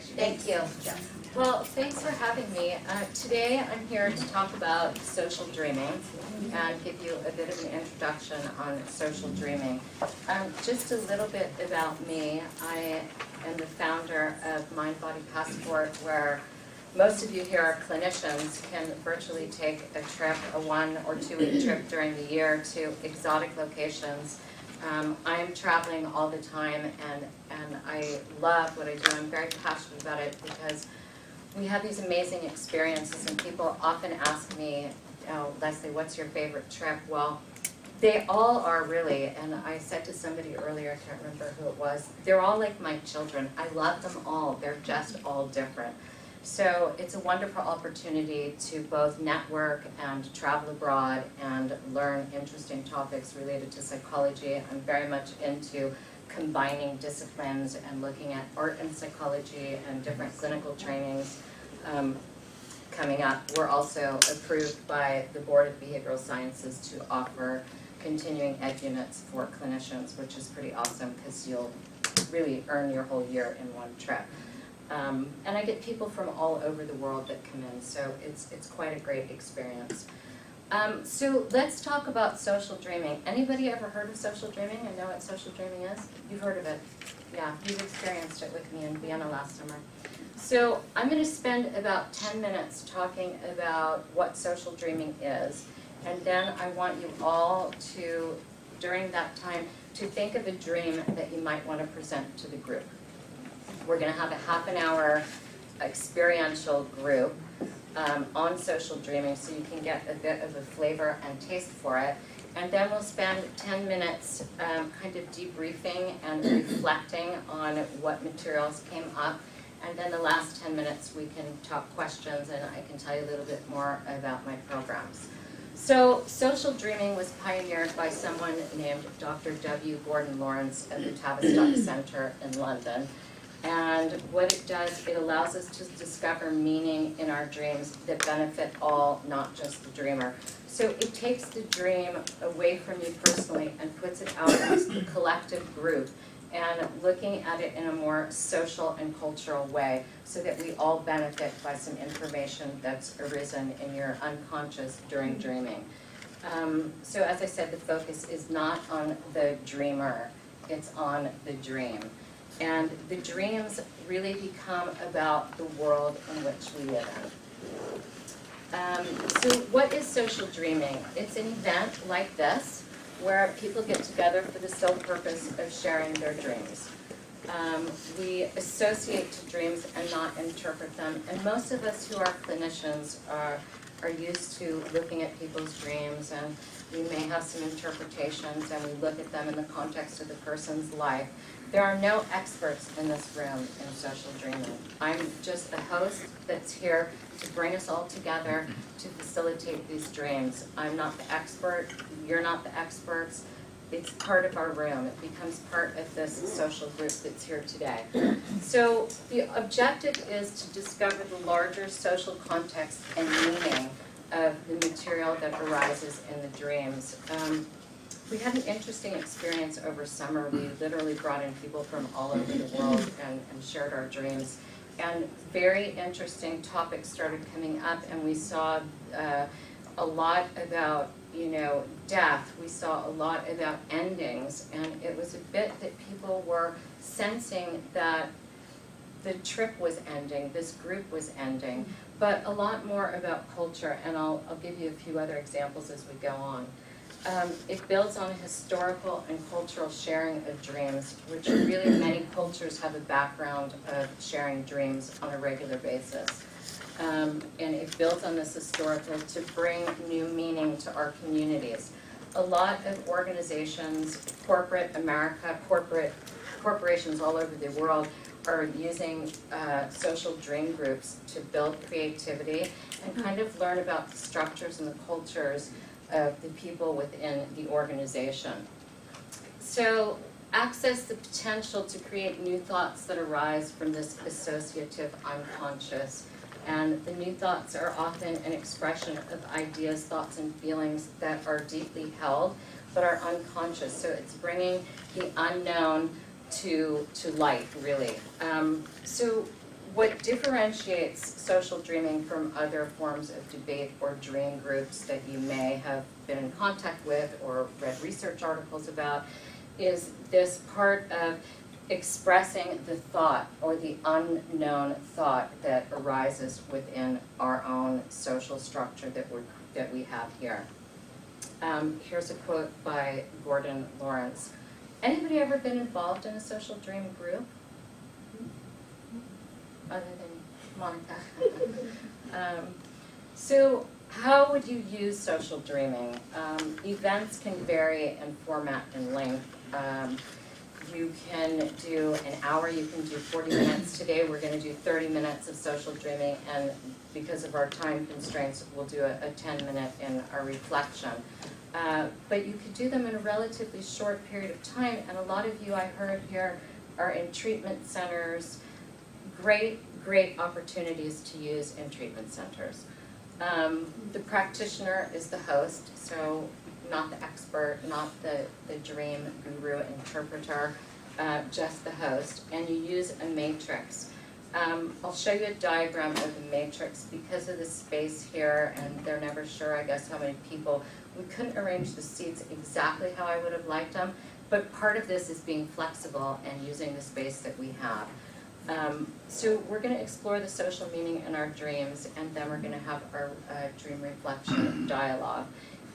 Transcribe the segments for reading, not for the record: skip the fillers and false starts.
Thank you. Well, thanks for having me. Today I'm here to talk about social dreaming and give you a bit of an introduction on social dreaming. Just a little bit about me. I am the founder of Mind Body Passport, where most of you here are clinicians, can virtually take a trip, a 1 or 2 week trip during the year to exotic locations. I'm traveling all the time, and I love what I do. I'm very passionate about it because we have these amazing experiences, and people often ask me, oh, Leslie, what's your favorite trip? Well, they all are really, and I said to somebody earlier, I can't remember who it was, they're all like my children. I love them all. They're just all different. So it's a wonderful opportunity to both network and travel abroad and learn interesting topics related to psychology. I'm very much into combining disciplines and looking at art and psychology and different clinical trainings coming up. We're also approved by the Board of Behavioral Sciences to offer continuing ed units for clinicians, which is pretty awesome because you'll really earn your whole year in one trip. And I get people from all over the world that come in, so it's quite a great experience. So let's talk about social dreaming. Anybody ever heard of social dreaming and know what social dreaming is? You've heard of it. Yeah, you've experienced it with me in Vienna last summer. So I'm going to spend about 10 minutes talking about what social dreaming is, and then I want you all to, during that time, to think of a dream that you might want to present to the group. We're going to have a half an hour experiential group on social dreaming so you can get a bit of a flavor and taste for it. And then we'll spend 10 minutes kind of debriefing and reflecting on what materials came up. And then the last 10 minutes we can talk questions and I can tell you a little bit more about my programs. So social dreaming was pioneered by someone named Dr. W. Gordon Lawrence at the Tavistock Center in London. And what it does, it allows us to discover meaning in our dreams that benefit all, not just the dreamer. So it takes the dream away from you personally and puts it out as the collective group and looking at it in a more social and cultural way so that we all benefit by some information that's arisen in your unconscious during dreaming. So as I said, the focus is not on the dreamer, it's on the dream. And the dreams really become about the world in which we live in. So what is social dreaming? It's an event like this where people get together for the sole purpose of sharing their dreams. We associate to dreams and not interpret them. And most of us who are clinicians are used to looking at people's dreams, and we may have some interpretations and we look at them in the context of the person's life. There are no experts in this room in social dreaming. I'm just a host that's here to bring us all together to facilitate these dreams. I'm not the expert, you're not the experts. It's part of our room. It becomes part of this social group that's here today. So the objective is to discover the larger social context and meaning of the material that arises in the dreams. We had an interesting experience over summer. We literally brought in people from all over the world and shared our dreams. And very interesting topics started coming up, and we saw a lot about, death. We saw a lot about endings, and it was a bit that people were sensing that the trip was ending, this group was ending, but a lot more about culture, and I'll give you a few other examples as we go on. It builds on a historical and cultural sharing of dreams, which really many cultures have a background of sharing dreams on a regular basis. And it builds on this historical to bring new meaning to our communities. A lot of organizations, corporate America, corporations all over the world are using social dream groups to build creativity and kind of learn about the structures and the cultures of the people within the organization. So access the potential to create new thoughts that arise from this associative unconscious. And the new thoughts are often an expression of ideas, thoughts, and feelings that are deeply held but are unconscious. So it's bringing the unknown to light, really. So what differentiates social dreaming from other forms of debate or dream groups that you may have been in contact with or read research articles about is this part of expressing the thought or the unknown thought that arises within our own social structure that we have here. Here's a quote by Gordon Lawrence. Anybody ever been involved in a social dream group? Other than Monica. So how would you use social dreaming? Events can vary in format and length. You can do an hour, you can do 40 minutes. Today we're going to do 30 minutes of social dreaming, and because of our time constraints, we'll do a 10-minute in our reflection. But you could do them in a relatively short period of time, and a lot of you I heard here are in treatment centers. Great opportunities to use in treatment centers. The practitioner is the host, so not the expert, not the dream guru interpreter, just the host, and you use a matrix. I'll show you a diagram of the matrix. Because of the space here, and they're never sure, I guess, how many people, we couldn't arrange the seats exactly how I would have liked them, but part of this is being flexible and using the space that we have. So we're going to explore the social meaning in our dreams, and then we're going to have our dream reflection dialogue.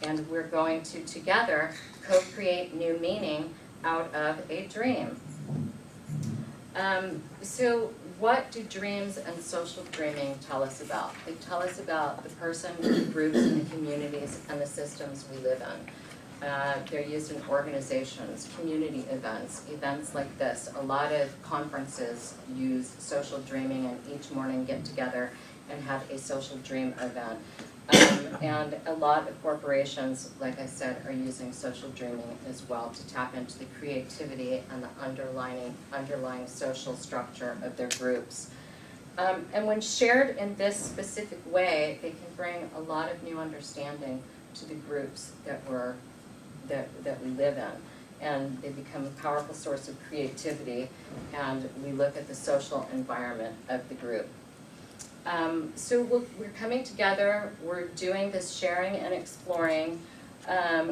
And we're going to, together, co-create new meaning out of a dream. So what do dreams and social dreaming tell us about? They tell us about the person, the groups, and the communities, and the systems we live in. They're used in organizations, community events, events like this. A lot of conferences use social dreaming and each morning get together and have a social dream event. And a lot of corporations, like I said, are using social dreaming as well to tap into the creativity and the underlying social structure of their groups. And when shared in this specific way, they can bring a lot of new understanding to the groups that we live in. And they become a powerful source of creativity, and we look at the social environment of the group. So we're coming together, we're doing this sharing and exploring,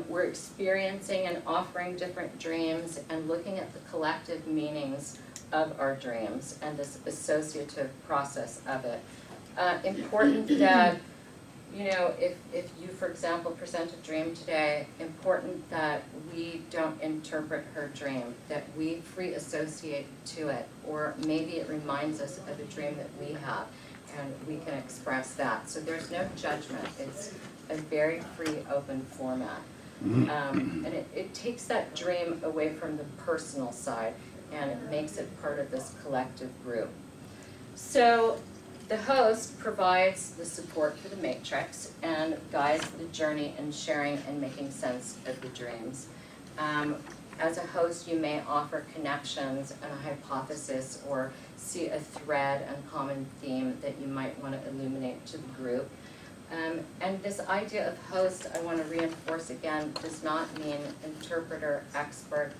we're experiencing and offering different dreams and looking at the collective meanings of our dreams and this associative process of it. Important that, you know, if you, for example, present a dream today, important that we don't interpret her dream, that we free associate to it, or maybe it reminds us of a dream that we have, and we can express that. So there's no judgment. It's a very free, open format. And it takes that dream away from the personal side, and it makes it part of this collective group. So the host provides the support for the matrix and guides the journey in sharing and making sense of the dreams. As a host, you may offer connections and a hypothesis or see a thread and common theme that you might want to illuminate to the group. And this idea of host, I want to reinforce again, does not mean interpreter, expert,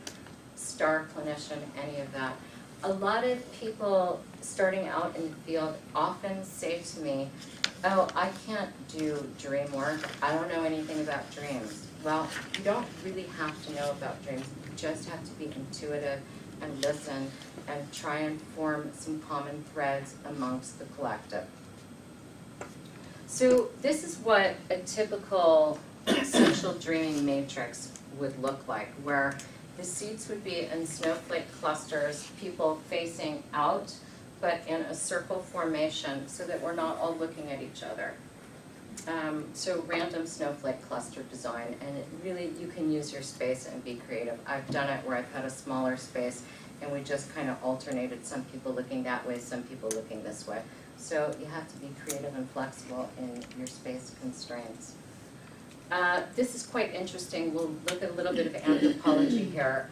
star clinician, any of that. A lot of people starting out in the field often say to me, oh, I can't do dream work. I don't know anything about dreams. Well, you don't really have to know about dreams. You just have to be intuitive and listen and try and form some common threads amongst the collective. So this is what a typical social dreaming matrix would look like, where the seats would be in snowflake clusters, people facing out, but in a circle formation so that we're not all looking at each other. So random snowflake cluster design, and it really, you can use your space and be creative. I've done it where I've had a smaller space and we just kind of alternated, some people looking that way, some people looking this way. So you have to be creative and flexible in your space constraints. This is quite interesting. We'll look at a little bit of anthropology here,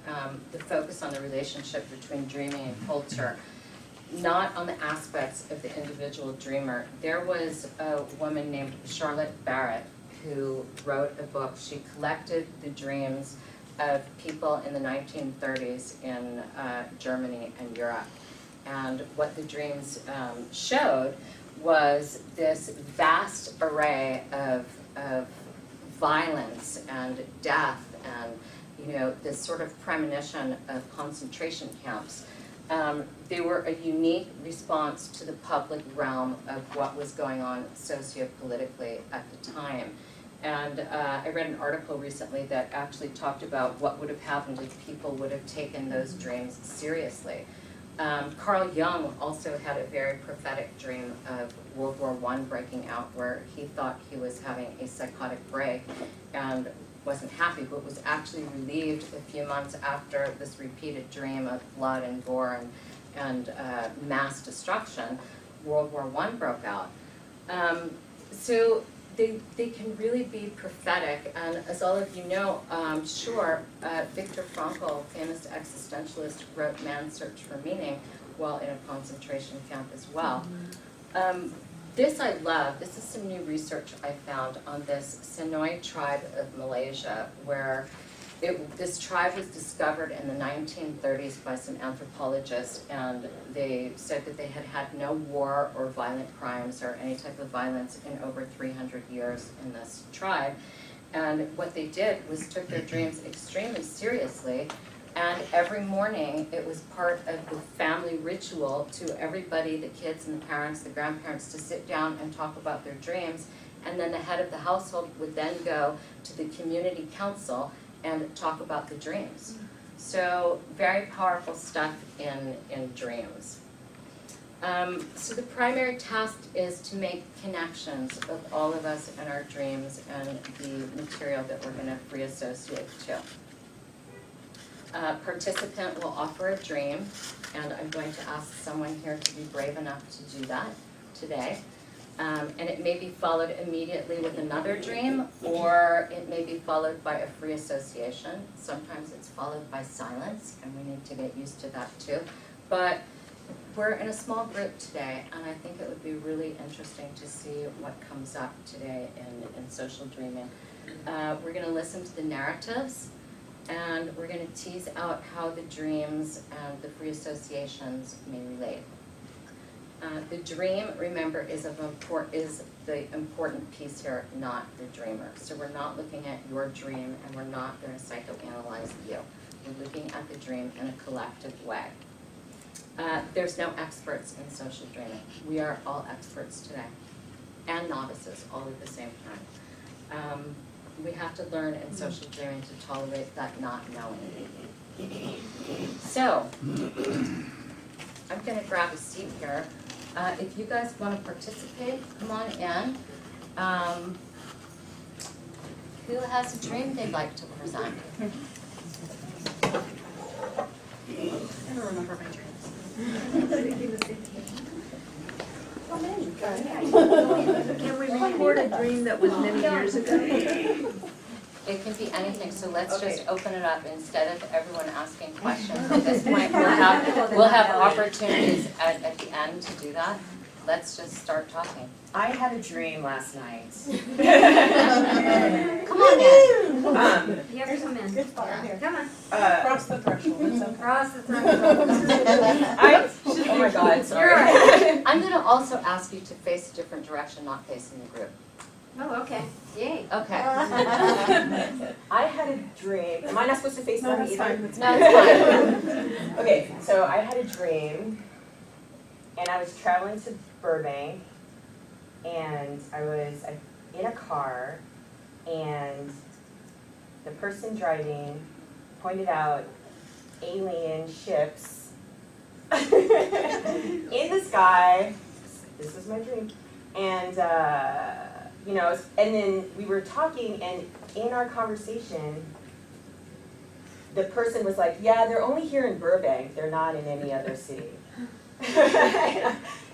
the focus on the relationship between dreaming and culture, not on the aspects of the individual dreamer. There was a woman named Charlotte Barrett who wrote a book. She collected the dreams of people in the 1930s in Germany and Europe. And what the dreams showed was this vast array of violence and death and, you know, this sort of premonition of concentration camps. They were a unique response to the public realm of what was going on sociopolitically at the time. And I read an article recently that actually talked about what would have happened if people would have taken those dreams seriously. Carl Jung also had a very prophetic dream of World War I breaking out, where he thought he was having a psychotic break and wasn't happy, but was actually relieved a few months after this repeated dream of blood and gore and mass destruction. World War I broke out. So they can really be prophetic, and as all of you know, Viktor Frankl, famous existentialist, wrote Man's Search for Meaning while in a concentration camp as well. This I love. This is some new research I found on this Senoi tribe of Malaysia, where this tribe was discovered in the 1930s by some anthropologists, and they said that they had had no war or violent crimes or any type of violence in over 300 years in this tribe. And what they did was took their dreams extremely seriously, and every morning it was part of the family ritual to everybody, the kids and the parents, the grandparents, to sit down and talk about their dreams. And then the head of the household would then go to the community council and talk about the dreams. So very powerful stuff in dreams. So the primary task is to make connections of all of us and our dreams and the material that we're going to free associate to. Participant will offer a dream, and I'm going to ask someone here to be brave enough to do that today. And it may be followed immediately with another dream, or it may be followed by a free association. Sometimes it's followed by silence, and we need to get used to that too. But we're in a small group today, and I think it would be really interesting to see what comes up today in social dreaming. We're going to listen to the narratives, and we're going to tease out how the dreams and the free associations may relate. The dream, remember, is the important piece here, not the dreamer. So we're not looking at your dream, and we're not going to psychoanalyze you. We're looking at the dream in a collective way. There's no experts in social dreaming. We are all experts today, and novices, all at the same time. We have to learn in social dreaming to tolerate that not knowing. So, I'm going to grab a seat here. If you guys want to participate, come on in. Who has a dream they'd like to present? I don't remember my dreams. Can we record a dream that was many years ago? It can be anything, so let's just open it up instead of everyone asking questions. At this point, we'll have opportunities at the end to do that. Let's just start talking. I had a dream last night. Come on in. You have to come in. Good spot right here. Come on. Cross the threshold. It's okay. Cross the threshold. Oh my God, sorry. You're right. I'm going to also ask you to face a different direction, not facing the group. Oh, okay. Yay. Okay. I had a dream. Am I not supposed to face No, them that's either? fine. No, it's fine. Okay, so I had a dream, and I was traveling to Burbank, and I was in a car, and the person driving pointed out alien ships in the sky. This was my dream. And, you know, and then we were talking, and in our conversation, the person was like, yeah, they're only here in Burbank. They're not in any other city.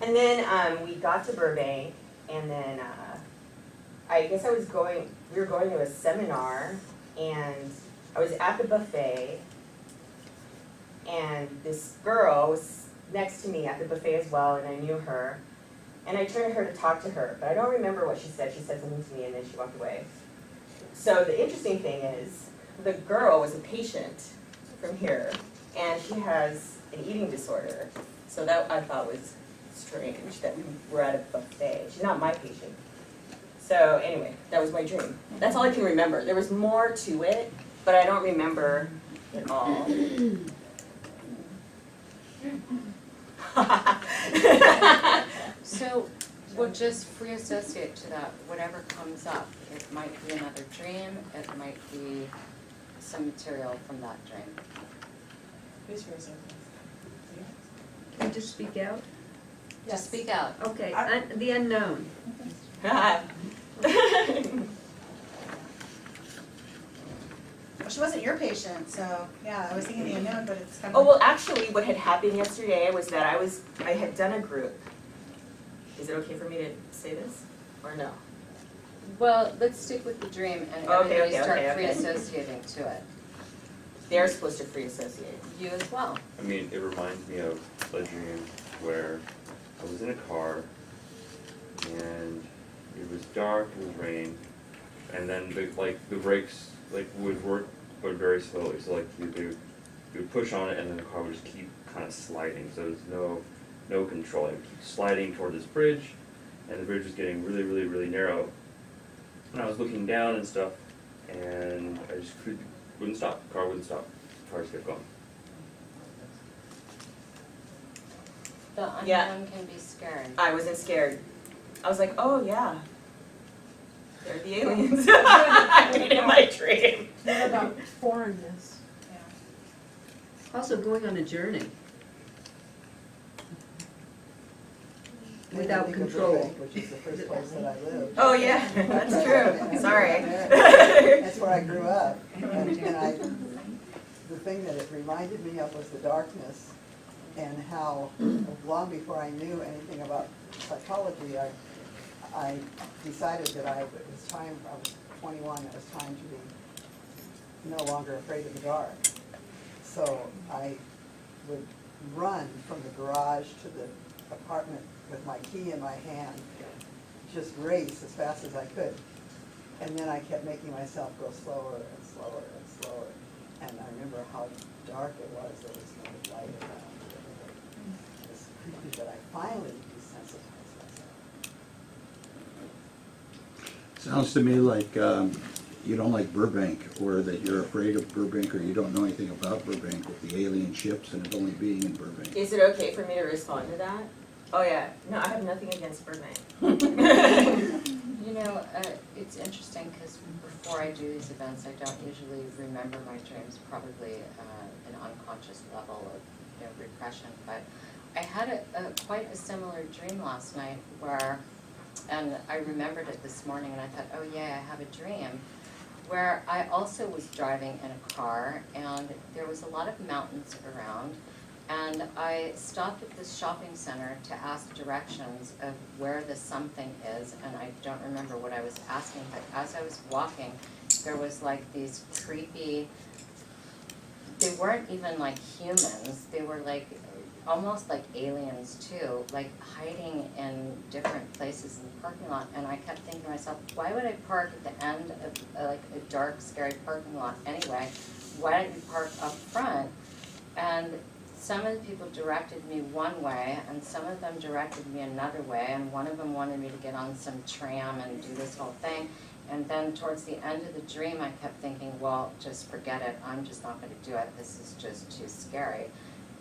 And then we got to Burbank, and then I guess we were going to a seminar, and I was at the buffet, and this girl was next to me at the buffet as well, and I knew her. And I turned to her to talk to her, but I don't remember what she said. She said something to me, and then she walked away. So the interesting thing is, the girl was a patient from here, and she has an eating disorder. So that I thought was strange that we were at a buffet. She's not my patient. So anyway, that was my dream. That's all I can remember. There was more to it, but I don't remember it all. So we'll just free associate to that, whatever comes up. It might be another dream, it might be some material from that dream. Who's your circle? Can you just speak out? Just speak out. Okay, the unknown. Well, she wasn't your patient, so, yeah, I was thinking the unknown, but it's kind Oh, of. well, actually, what had happened yesterday was that I had done a group. Is it okay for me to say this, or no? Well, let's stick with the dream and Okay, everybody okay, start okay, free okay. associating to it. They're supposed to free associate. You as well. I mean, it reminds me of a dream where I was in a car and it was dark, it was rain, and then the brakes would work but very slowly. So you would push on it and then the car would just keep kind of sliding. So there's no control. It would keep sliding toward this bridge, and the bridge was getting really, really, really narrow. And I was looking down and stuff, and I just wouldn't stop. The car wouldn't stop. The car just kept going. The unknown Yeah. can be scary. I wasn't scared. I was like, oh yeah, they're the aliens. I mean, in my dream. What about foreignness? Also going on a journey. Without control. Which is the first place that I lived. Oh yeah, that's true. Sorry. That's where I grew up. The thing that it reminded me of was the darkness and how long before I knew anything about psychology, I decided that it was time, I was 21, it was time to be no longer afraid of the dark. So I would run from the garage to the apartment with my key in my hand, just race as fast as I could. And then I kept making myself go slower and slower and slower. And I remember how dark it was, there was no light around. It was creepy, but I finally desensitized myself. Sounds to me like you don't like Burbank, or that you're afraid of Burbank, or you don't know anything about Burbank with the alien ships and it only being in Burbank. Is it okay for me to respond to that? Oh yeah, no, I have nothing against Burbank. You know, it's interesting because before I do these events, I don't usually remember my dreams, probably an unconscious level of repression. But I had quite a similar dream last night where, and I remembered it this morning, and I thought, oh yeah, I have a dream, where I also was driving in a car, and there was a lot of mountains around. And I stopped at this shopping center to ask directions of where the something is, and I don't remember what I was asking, but as I was walking, there was like these creepy, they weren't even like humans, they were like almost like aliens too, like hiding in different places in the parking lot. And I kept thinking to myself, why would I park at the end of like a dark, scary parking lot anyway? Why don't you park up front? And some of the people directed me one way, and some of them directed me another way, and one of them wanted me to get on some tram and do this whole thing. And then towards the end of the dream, I kept thinking, well, just forget it. I'm just not going to do it. This is just too scary.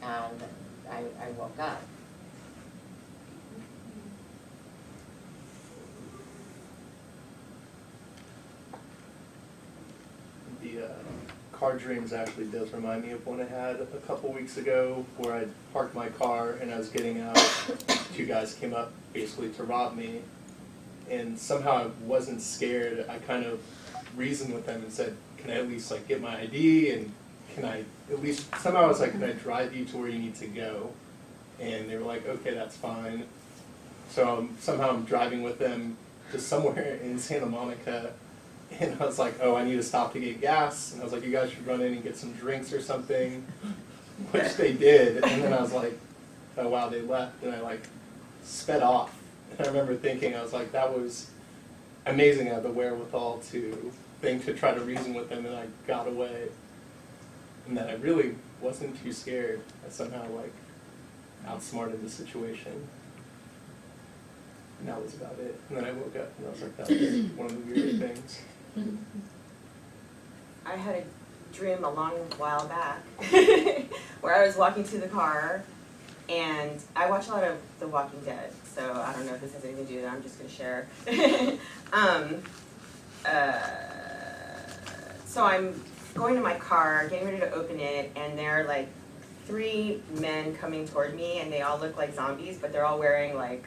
And I woke up. The car dreams actually does remind me of one I had a couple weeks ago where I parked my car and I was getting out. Two guys came up basically to rob me, and somehow I wasn't scared. I kind of reasoned with them and said, can I at least like get my ID, and can I at least, somehow I was like, can I drive you to where you need to go? And they were like, okay, that's fine. So somehow I'm driving with them to somewhere in Santa Monica. And I was like, oh, I need to stop to get gas. And I was like, you guys should run in and get some drinks or something, which they did. And then I was like, oh, wow, they left. And I like sped off. And I remember thinking, I was like, that was amazing. I had the wherewithal to try to reason with them, and I got away. And then I really wasn't too scared. I somehow like outsmarted the situation. And that was about it. And then I woke up and I was like, that was one of the weird things. I had a dream a long while back where I was walking to the car, and I watch a lot of The Walking Dead, so I don't know if this has anything to do with it, I'm just going to share. So I'm going to my car, getting ready to open it, and there are like 3 men coming toward me, and they all look like zombies, but they're all wearing like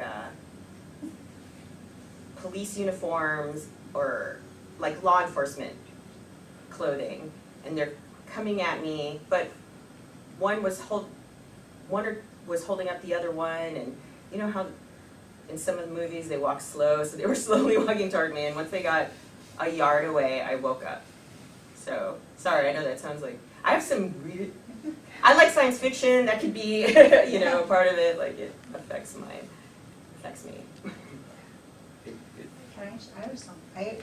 police uniforms or like law enforcement clothing, and they're coming at me, but one was holding up the other one, and you know how in some of the movies they walk slow, so they were slowly walking toward me, and once they got a yard away, I woke up. So, sorry, I know that sounds like, I have some weird, I like science fiction, that could be, you know, part of it, like it affects me.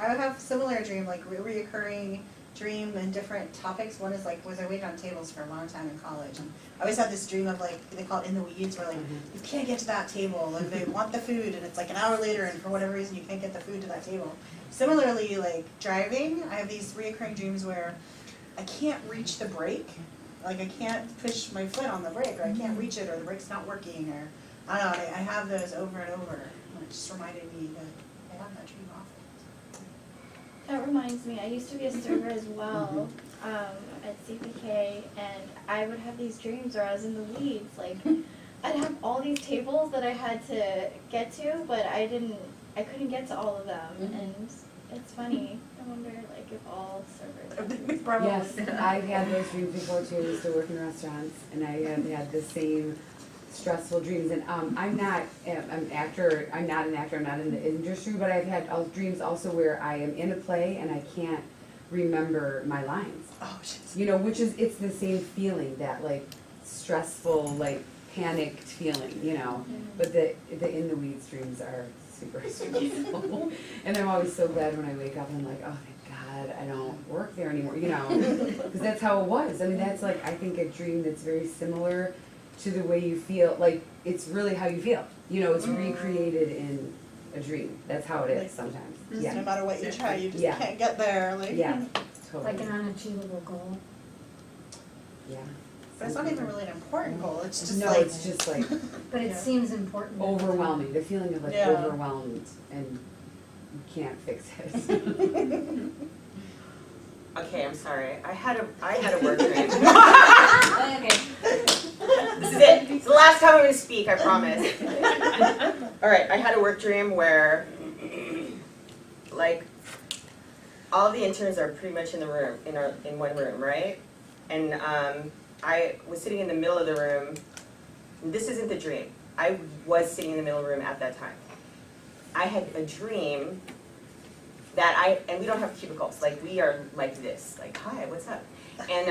I have similar dream, like reoccurring dream and different topics. One is like, I waited on tables for a long time in college, and I always had this dream of like, they call it in the weeds, where like, you can't get to that table, and they want the food, and it's like an hour later, and for whatever reason, you can't get the food to that table. Similarly, like driving, I have these reoccurring dreams where I can't reach the brake, like I can't push my foot on the brake, or I can't reach it, or the brake's not working, or, I don't know, I have those over and over, and it just reminded me that I have that dream often. That reminds me, I used to be a server as well at CPK, and I would have these dreams where I was in the weeds. Like, I'd have all these tables that I had to get to, but I couldn't get to all of them, and it's funny. I wonder, like, if all servers Probably. Yes, I've had those dreams before too. I used to work in restaurants, and I have had the same stressful dreams. And I'm not an actor. I'm not in the industry, but I've had dreams also where I am in a play and I can't remember my lines. Oh, shit. You know, it's the same feeling, that like stressful, like panicked feeling. You know, but the in the weeds dreams are super stressful. And I'm always so glad when I wake up and I'm like, oh thank God I don't work there anymore. You know, because that's how it was. I mean, that's like, I think, a dream that's very similar to the way you feel. Like, it's really how you feel. You know, it's recreated in a dream. That's how it is sometimes. Yeah. No matter what you try, you just Yeah. can't get there. Like, Yeah. Totally. Like an unachievable goal. Yeah. But it's not even really an important goal. It's just No, like, it's just like But it Yeah. seems important. overwhelming. The feeling of like Yeah. overwhelmed and you can't fix it. Okay, I'm sorry. I had a work dream. Okay. This is it. It's the last time I'm going to speak, I promise. All right, I had a work dream where, like, all the interns are pretty much in the room, in one room, right? And I was sitting in the middle of the room. This isn't the dream. I was sitting in the middle of the room at that time. I had a dream that and we don't have cubicles, like we are like this, like, hi, what's up? And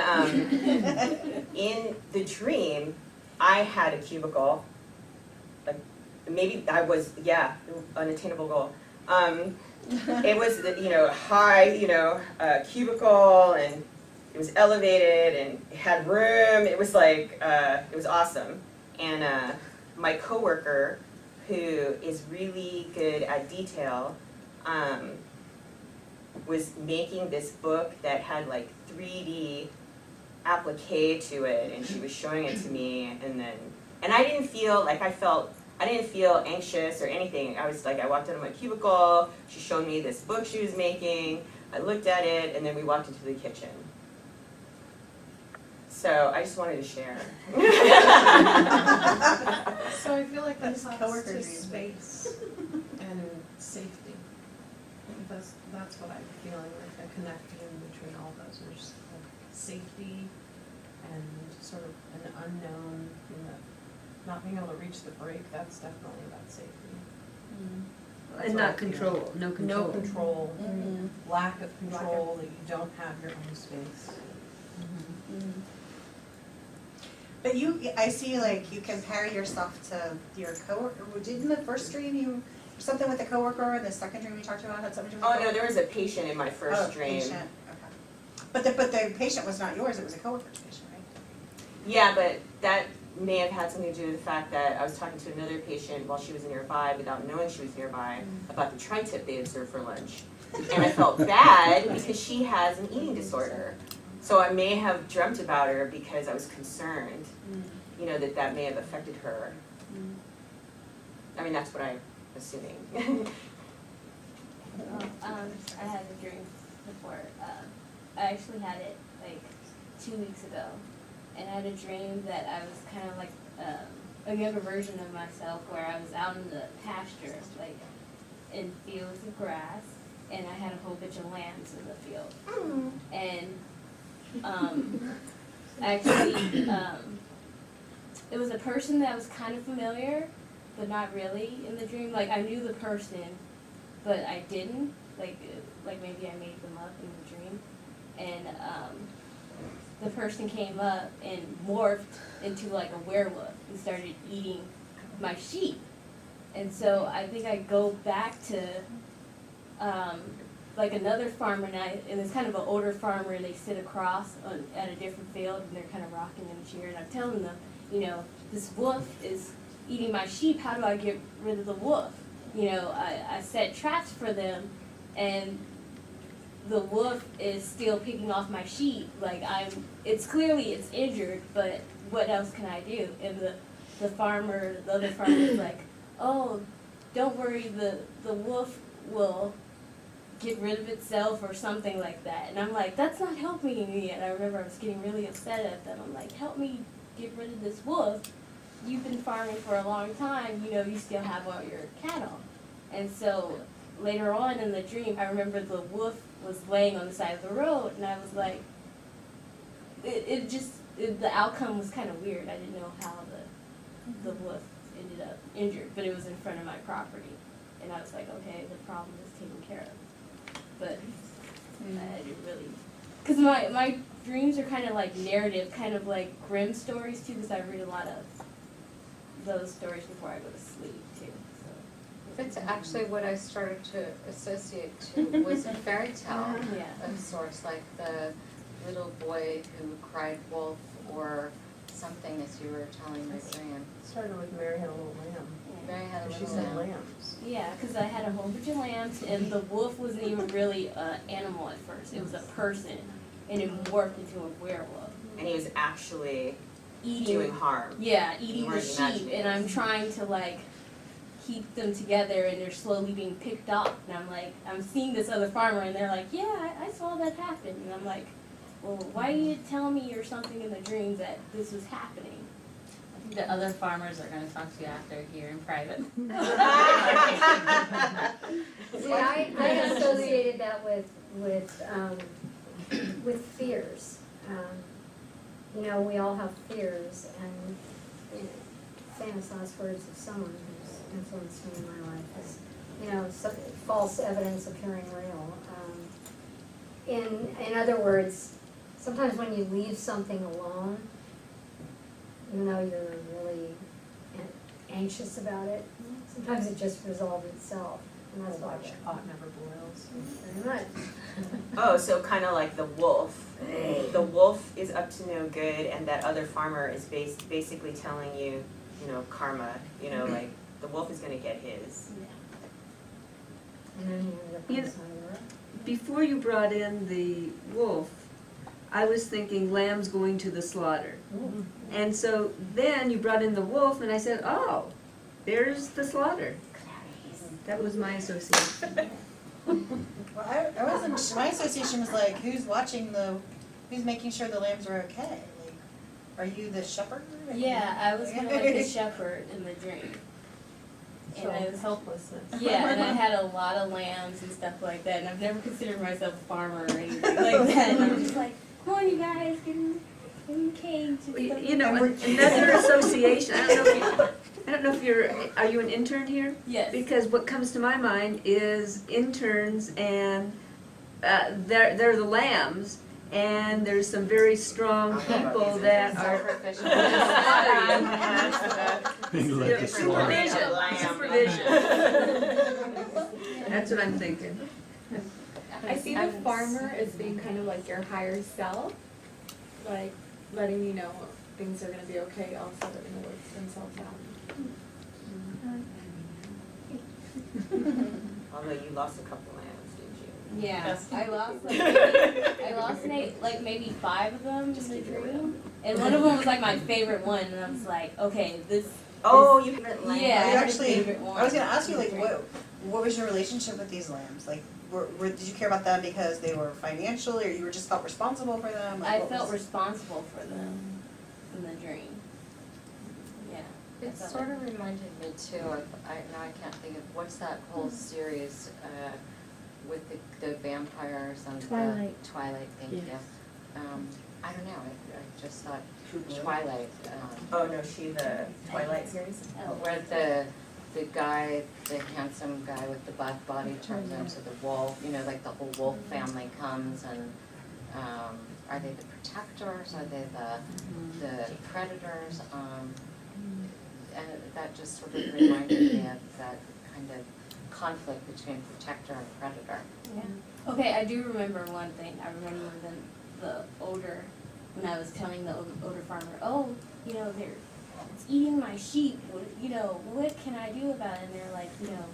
in the dream, I had a cubicle, like maybe I was, unattainable goal. It was, high, cubicle, and it was elevated, and it had room. It was like, it was awesome. And my coworker, who is really good at detail, was making this book that had like 3D applique to it, and she was showing it to me, and I didn't feel like I didn't feel anxious or anything. I was like, I walked out of my cubicle, she showed me this book she was making, I looked at it, and then we walked into the kitchen. So I just wanted to share. So I feel like that That's talks coworker to dream. space and safety. That's what I'm feeling, like a connection between all those. There's like safety and sort of an unknown, not being able to reach the brake, that's definitely about safety. That's And what I not feel. control, no control. No control, lack of control, that you don't have your own space. But I see like you compare yourself to your coworker. Didn't the first dream something with a coworker, and the second dream we talked about had something to do with Oh no, there was a patient in my first dream. Patient. Okay. But the patient was not yours, it was a coworker's patient, right? Yeah, but may have had something to do with the fact that I was talking to another patient while she was nearby, without knowing she was nearby, about the tri-tip they had served for lunch. And I felt bad because she has an eating disorder. So I may have dreamt about her because I was concerned, you know, that may have affected her. I mean, that's what I'm assuming. I had a dream before. I actually had it like 2 weeks ago, and I had a dream that I was kind of like a younger version of myself, where I was out in the pasture, like in fields of grass, and I had a whole bunch of lambs in the field. And actually, it was a person that was kind of familiar, but not really in the dream. Like I knew the person, but I didn't. Like maybe I made them up in the dream. And the person came up and morphed into like a werewolf and started eating my sheep. And so I think I go back to like another farmer, and it's kind of an older farmer, and they sit across at a different field, and they're kind of rocking in a chair, and I'm telling them, you know, this wolf is eating my sheep. How do I get rid of the wolf? You know, I set traps for them, and the wolf is still picking off my sheep. Like it's injured, but what else can I do? And the other farmer is like, oh, don't worry, the wolf will get rid of itself or something like that. And I'm like, that's not helping me. And I remember I was getting really upset at them. I'm like, help me get rid of this wolf. You've been farming for a long time, you know, you still have all your cattle. And so later on in the dream, I remember the wolf was laying on the side of the road, and I was like, the outcome was kind of weird. I didn't know how the wolf ended up injured, but it was in front of my property. And I was like, okay, the problem is taken care of. But I didn't really, because my dreams are kind of like narrative, kind of like grim stories too, because I read a lot of those stories before I go to sleep too. So. It's actually what I started to associate to was a fairy tale of sorts, like the little boy who cried wolf or something as you were telling the dream. Started with Mary Had a Little Lamb. Mary Had a She Little said Lamb. lambs. Yeah, because I had a whole bunch of lambs, and the wolf wasn't even really an animal at first. It was a person, and it morphed into a werewolf. And he was actually Eating, doing harm. yeah, eating the weren't sheep, imagining and it. I'm trying to like keep them together, and they're slowly being picked off. And I'm like, I'm seeing this other farmer, and they're like, yeah, I saw that happen. And I'm like, well, why didn't you tell me or something in the dream that this was happening? I think the other farmers are going to talk to you after here in private. See, I associated that with fears. You know, we all have fears, and you know, famous last words of someone who's influenced me in my life is, you know, false evidence appearing real. In other words, sometimes when you leave something alone, even though you're really anxious about it, sometimes it just resolves itself, and that's why Pot never boils. very much. Oh, so kind of like the wolf. The wolf is up to no good, and that other farmer is basically telling you, you know, karma. You know, like the wolf is going to get his. And then you end up You on know- the side of the road. Before you brought in the wolf, I was thinking lambs going to the slaughter. And so then you brought in the wolf, and I said, oh, there's the slaughter. That was my association. Well, I wasn't, my association was like, who's making sure the lambs are okay? Like, are you the shepherd? Yeah, I was kind of like a shepherd in the dream. And I was helplessness. Yeah, and I had a lot of lambs and stuff like that, and I've never considered myself a farmer or anything like that. And I'm just like, come on, you guys, get in the cage. You know, another association, I don't know if are you an intern here? Yes. Because what comes to my mind is interns, and they're the lambs, and there's some very strong people that are You let the slaughter. supervision. That's what I'm thinking. I see the farmer as being kind of like your higher self, like letting you know things are gonna be okay, also they're gonna work themselves out. Although you lost a couple lambs, didn't you? Yeah, I lost maybe 5 of them in the dream, and one of them was like my favorite one, and I was like, okay, this. Oh, you favorite lamb. Yeah, You I had a actually, favorite one. I was gonna ask you, like, what was your relationship with these lambs? Like, did you care about them because they were financial, or you were just felt responsible for them? Like, I what felt was- responsible for them in the dream. Yeah. It sort of reminded me too of, now I can't think of, what's that whole series with the vampires and Twilight. the Twilight, thank you. Yes. I don't know, I just thought Twilight, Oh, no, the Twilight series? where the guy, the handsome guy with the black body turns into the wolf, you know, like the whole wolf family comes and, are they the protectors, are they the predators? And that just sort of reminded me of that kind of conflict between protector and predator. Yeah. Okay, I do remember one thing. I remember the older, when I was telling the older farmer, oh, you know, it's eating my sheep. You know, what can I do about it? And they're like, you know,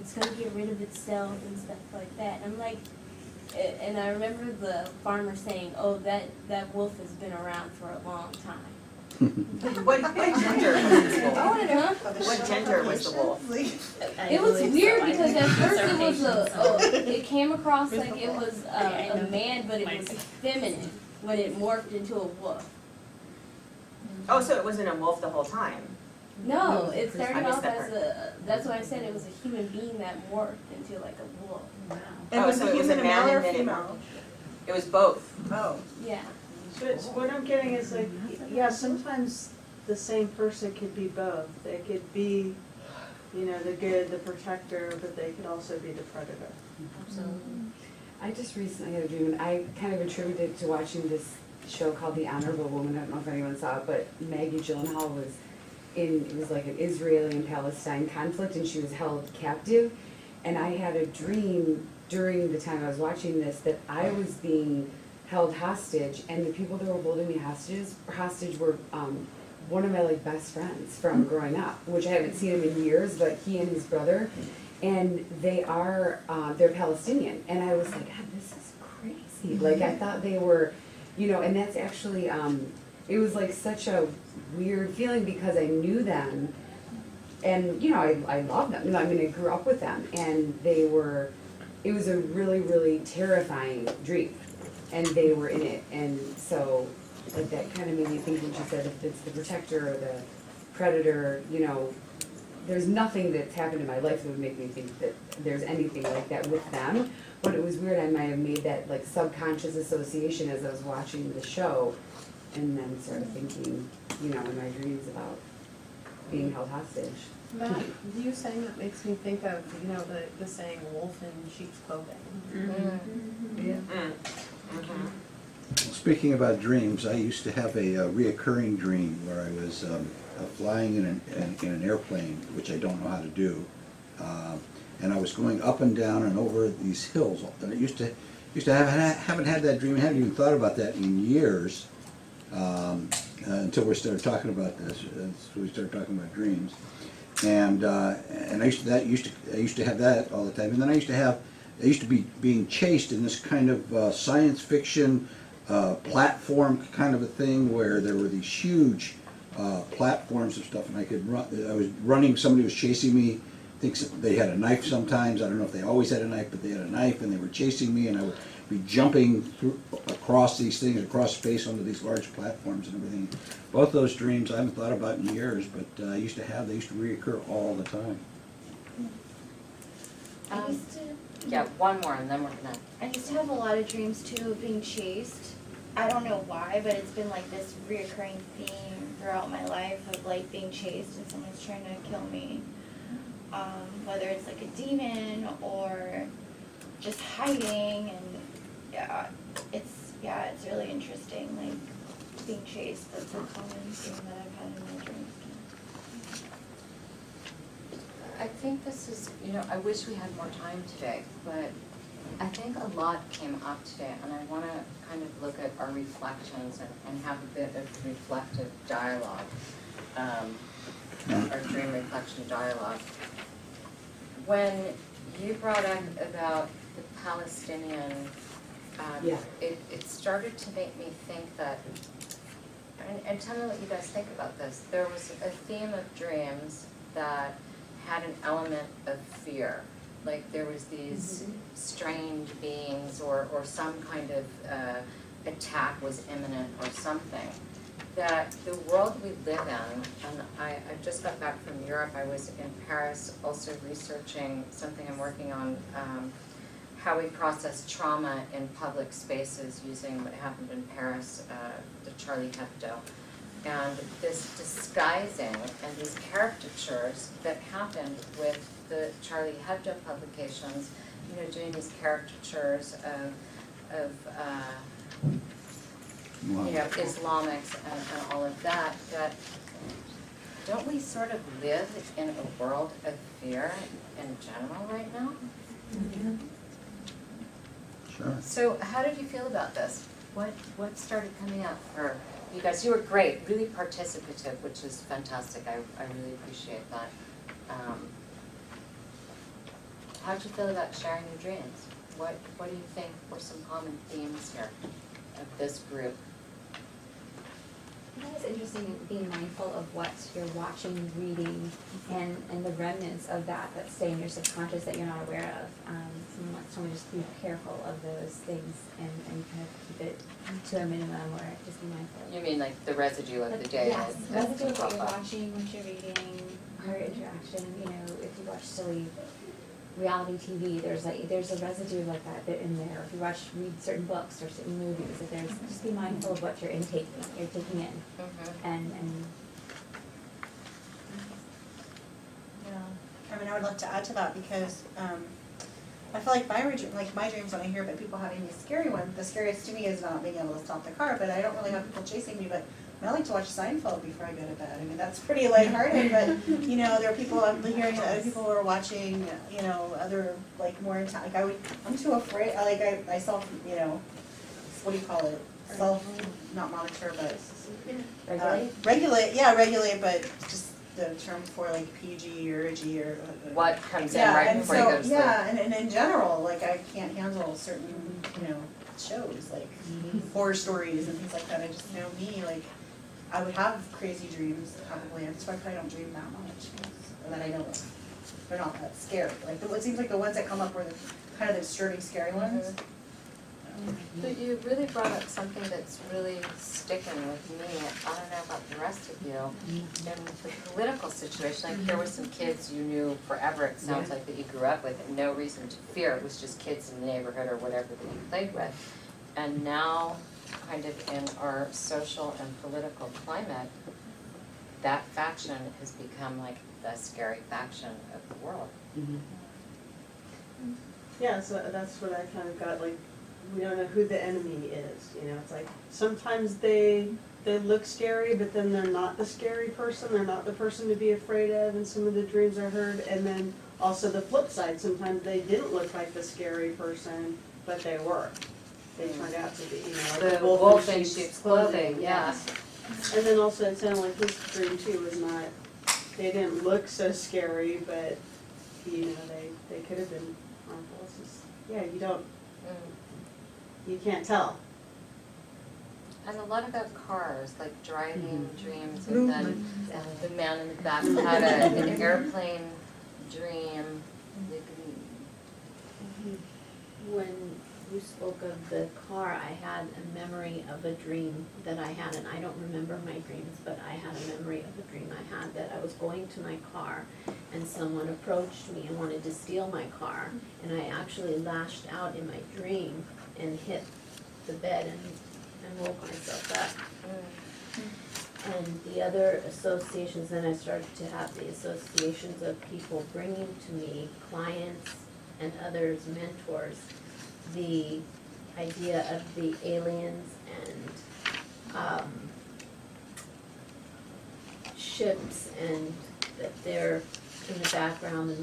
it's going to get rid of itself and stuff like that. And I'm like, and I remember the farmer saying, oh, that wolf has been around for a long time. What gender was the wolf? Huh? What gender was the wolf? It was weird because at first it was it came across like it was a man, but it was feminine when it morphed into a wolf. Oh, so it wasn't a wolf the whole time? No, it started I missed off that as that's why I said it was a human being that morphed into like a wolf. And Oh, was so the it was a human a man male or and then it female? It was both. Oh. Yeah. But what I'm getting is like, yeah, sometimes the same person could be both. They could be, you know, the good, the protector, but they could also be the predator. Absolutely. I just recently had a dream, and I kind of attributed it to watching this show called The Honorable Woman. I don't know if anyone saw it, but Maggie Gyllenhaal was it was like an Israeli and Palestine conflict, and she was held captive. And I had a dream during the time I was watching this that I was being held hostage, and the people that were holding me hostage were one of my like best friends from growing up, which I haven't seen him in years, but he and his brother, and they're Palestinian, and I was like, God, this is crazy. Like I thought they were, you know, and that's actually it was like such a weird feeling because I knew them, and you know I love them. You know, I mean I grew up with them, and it was a really really terrifying dream. And they were in it, and so like that kind of made me think when she said if it's the protector or the predator, you know, there's nothing that's happened in my life that would make me think that there's anything like that with them. But it was weird, I might have made that like subconscious association as I was watching the show, and then started thinking, you know, in my dreams about being held hostage. That, you saying that makes me think of, you know, the saying wolf in sheep's clothing. Yeah. Speaking about dreams, I used to have a reoccurring dream where I was flying in an airplane, which I don't know how to do, and I was going up and down and over these hills. And I used to haven't had that dream, haven't even thought about that in years, until we started talking about this. So we started talking about dreams, and I used to have that all the time, and then I used to be being chased in this kind of science fiction platform kind of a thing where there were these huge platforms of stuff, and I was running, somebody was chasing me. I think they had a knife sometimes. I don't know if they always had a knife, but they had a knife, and they were chasing me, and I would be jumping across these things, across space onto these large platforms and everything. Both those dreams I haven't thought about in years, but they used to reoccur all the time. Yeah, one more and then we're gonna. I used to have a lot of dreams too of being chased. I don't know why, but it's been like this reoccurring theme throughout my life of like being chased and someone's trying to kill me. Whether it's like a demon or just hiding, and it's really interesting, like being chased. That's a common theme that I've had in my dreams. I think this is, you know, I wish we had more time today, but I think a lot came up today, and I want to kind of look at our reflections and have a bit of reflective dialogue, our dream reflection dialogue. When you brought up about the Palestinian, Yeah. it started to make me think that, and tell me what you guys think about this, there was a theme of dreams that had an element of fear. Like there was these strange beings or some kind of attack was imminent or something. That the world we live in, and I just got back from Europe, I was in Paris also researching something I'm working on, how we process trauma in public spaces using what happened in Paris, the Charlie Hebdo. And this disguising and these caricatures that happened with the Charlie Hebdo publications, you know, doing these caricatures of you know, Islamics and all of that, that don't we sort of live in a world of fear in general right now? Sure. So how did you feel about this? What started coming up for you guys? You were great, really participative, which is fantastic. I really appreciate that. How did you feel about sharing your dreams? What do you think were some common themes here of this group? I think it's interesting in being mindful of what you're watching, reading, and the remnants of that stay in your subconscious that you're not aware of. Someone wants to just be careful of those things and kind of keep it to a minimum or just be mindful. You mean like the residue of the day? Yes, that residue of what you're pop up. watching, what you're reading, heart interaction. You know, if you watch silly reality TV, there's a residue like that in there. If you read certain books or certain movies, if there's just be mindful of what you're taking in, and Yeah, I mean, I would love to add to that because I feel like my dreams when I hear about people having these scary ones, the scariest to me is not being able to stop the car, but I don't really have people chasing me, but I like to watch Seinfeld before I go to bed. I mean, that's pretty lighthearted, but, you know, there are people, I'm hearing that other people are watching, you know, other, like, more intense, like, I'm too afraid, I self, you know, what do you call it? Not monitor, but. Regulate, but just the term for, like, PG or G or. What comes in right before you go to sleep? Yeah, and in general, like, I can't handle certain, you know, shows, like, horror stories and things like that. I just know me, like, I would have crazy dreams probably, and that's why I probably don't dream that much, or that I know of. They're not that scary. Like, it seems like the ones that come up were the kind of the disturbing, scary ones. But you really brought up something that's really sticking with me. I don't know about the rest of you. In the political situation, like here were some kids you knew forever, it sounds like, that you grew up with, and no reason to fear. It was just kids in the neighborhood or whatever that you played with. And now, kind of in our social and political climate, that faction has become like the scary faction of the world. Yeah, so that's what I kind of got, like, we don't know who the enemy is, you know, it's like, sometimes they look scary, but then they're not the scary person, they're not the person to be afraid of in some of the dreams I heard, and then also the flip side, sometimes they didn't look like the scary person, but they were. They turned out to be, you know, like The wolf in sheep's clothing, yeah. And then also it sounded like his dream too was not, they didn't look so scary, but, you know, they could have been harmful. It's just, yeah, you can't tell. And a lot about cars, like driving dreams, and then the man in the back had an airplane dream. When you spoke of the car, I had a memory of a dream that I had, and I don't remember my dreams, but I had a memory of a dream I had that I was going to my car and someone approached me and wanted to steal my car, and I actually lashed out in my dream and hit the bed and woke myself up. And the other associations, then I started to have the associations of people bringing to me, clients and others, mentors, the idea of the aliens and ships, and that they're in the background, the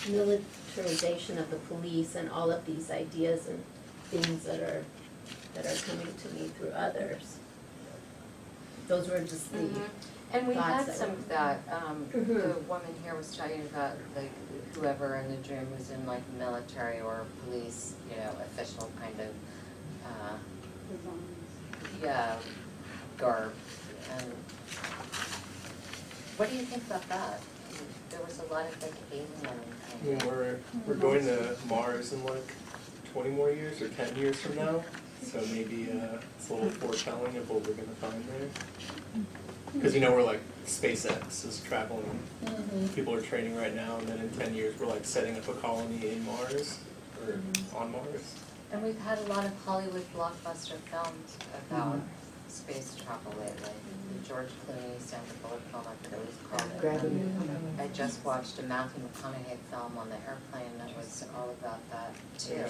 militarization of the police and all of these ideas and things that are coming to me through others. Those were just the And we had thoughts that some were- of that, the woman here was talking about like whoever in the dream was in like military or police, you know, official kind of, yeah, garb. And what do you think about that? There was a lot of like alien I mean, kind of. we're going to Mars in like 20 more years or 10 years from now, so maybe it's a little foretelling of what we're gonna find there. Because you know we're like SpaceX is traveling, people are training right now, and then in 10 years we're like setting up a colony in Mars or on Mars. And we've had a lot of Hollywood blockbuster films about space travel lately. The George Clooney, Sandra Bullock film, I forget what it's called. Gravity. I just watched a Matthew McConaughey film on the airplane that was all about that too.